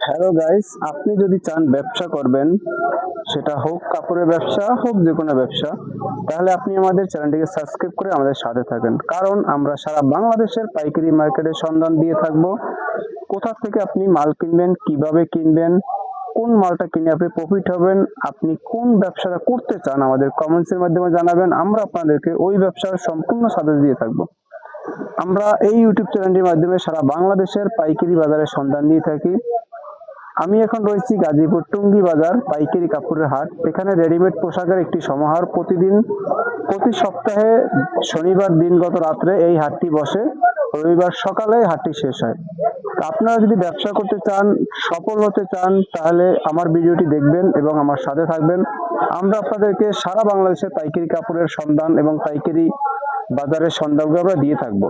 Hello guys, আপনি যদি চান ব্যবসা করবেন, সেটা হোক কাপড়ের ব্যবসা হোক যে কোনো ব্যবসা, তাহলে আপনি আমাদের চ্যানেলটিকে সাবস্ক্রাইব করে আমাদের সাথে থাকেন। কারণ আমরা সারা বাংলাদেশের পাইকারি মার্কেটের সন্ধান দিয়ে থাকবো। কোথা থেকে আপনি মাল কিনবেন, কিভাবে কিনবেন, কোন মালটা কিনে আপনি প্রফিট হবেন, আপনি কোন ব্যবসাটা করতে চান আমাদের কমেন্টসের মাধ্যমে জানাবেন। আমরা আপনাদেরকে ওই ব্যবসার সম্পূর্ণ সাথে দিয়ে থাকবো। আমরা এই ইউটিউব চ্যানেলটির মাধ্যমে সারা বাংলাদেশের পাইকারি বাজারের সন্ধান দিয়ে থাকি। আমি এখন রয়েছি গাজীপুর টুঙ্গি বাজার পাইকারি কাপড়ের হাট। এখানে রেডিমেড পোশাকের একটি সমাহার। প্রতি সপ্তাহে শনিবার দিনগত রাত্রে এই হাটটি বসে, রবিবার সকালে হাটটি শেষ হয়। আপনারা যদি ব্যবসা করতে চান, সফল হতে চান, তাহলে আমার ভিডিওটি দেখবেন এবং আমার সাথে থাকবেন। আমরা আপনাদেরকে সারা বাংলাদেশের পাইকারি কাপড়ের সন্ধান এবং পাইকারি বাজারের সন্ধানগুলো আমরা দিয়ে থাকবো।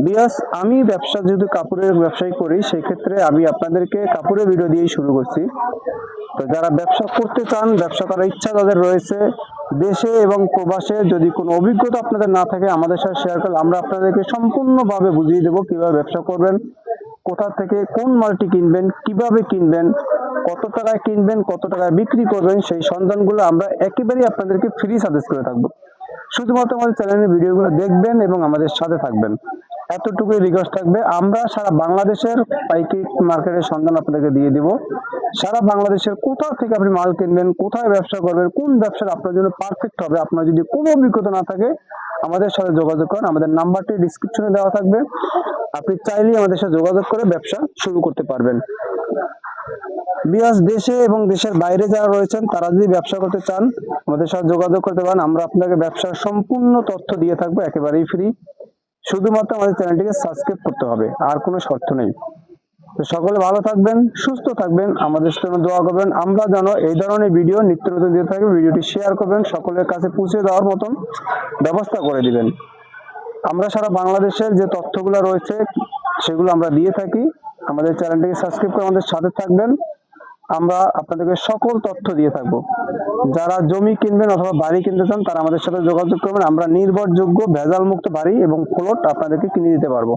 বিয়াস, আমি ব্যবসা যেহেতু কাপড়ের ব্যবসায় করি, সেই ক্ষেত্রে আমি আপনাদেরকে কাপড়ের ভিডিও দিয়েই শুরু করছি। তো যারা ব্যবসা করতে চান, ব্যবসা করার ইচ্ছা যাদের রয়েছে, দেশে এবং প্রবাসে যদি কোনো অভিজ্ঞতা আপনাদের না থাকে আমাদের সাথে শেয়ার করলে আমরা আপনাদেরকে সম্পূর্ণভাবে বুঝিয়ে দেবো কিভাবে ব্যবসা করবেন, কোথা থেকে কোন মালটি কিনবেন, কিভাবে কিনবেন, কত টাকায় কিনবেন, কত টাকায় বিক্রি করবেন, সেই সন্ধানগুলো আমরা একেবারেই আপনাদেরকে ফ্রি সাজেস্ট করে থাকবো। শুধুমাত্র আমাদের চ্যানেলের ভিডিওগুলো দেখবেন এবং আমাদের সাথে থাকবেন, এতটুকুই রিকোয়েস্ট থাকবে। আমরা সারা বাংলাদেশের পাইকারি মার্কেটের সন্ধান আপনাদেরকে দিয়ে দিব। সারা বাংলাদেশের কোথা থেকে আপনি মাল কিনবেন, কোথায় ব্যবসা করবেন, কোন ব্যবসা আপনার জন্য পারফেক্ট হবে, আপনার যদি কোনো অভিজ্ঞতা না থাকে আমাদের সাথে যোগাযোগ করেন। আমাদের নাম্বারটি ডিসক্রিপশনে দেওয়া থাকবে, আপনি চাইলেই আমাদের সাথে যোগাযোগ করে ব্যবসা শুরু করতে পারবেন। বিয়াস, দেশে এবং দেশের বাইরে যারা রয়েছেন তারা যদি ব্যবসা করতে চান আমাদের সাথে যোগাযোগ করতে পারেন। আমরা আপনাকে ব্যবসার সম্পূর্ণ তথ্য দিয়ে থাকবো একেবারেই ফ্রি। শুধুমাত্র আমাদের চ্যানেলটিকে সাবস্ক্রাইব করতে হবে, আর কোনো শর্ত নেই। তো সকলে ভালো থাকবেন, সুস্থ থাকবেন, আমাদের জন্য দোয়া করবেন। আমরা যেন এই ধরনের ভিডিও নিত্য নতুন দিয়ে থাকি। ভিডিওটি শেয়ার করবেন, সকলের কাছে পৌঁছে দেওয়ার মতন ব্যবস্থা করে দিবেন। আমরা সারা বাংলাদেশের যে তথ্যগুলো রয়েছে সেগুলো আমরা দিয়ে থাকি। আমাদের চ্যানেলটিকে সাবস্ক্রাইব করে আমাদের সাথে থাকবেন। আমরা আপনাদেরকে সকল তথ্য দিয়ে থাকবো। যারা জমি কিনবেন অথবা বাড়ি কিনতে চান তারা আমাদের সাথে যোগাযোগ করবেন। আমরা নির্ভরযোগ্য ভেজাল মুক্ত বাড়ি এবং প্লট আপনাদেরকে কিনে দিতে পারবো।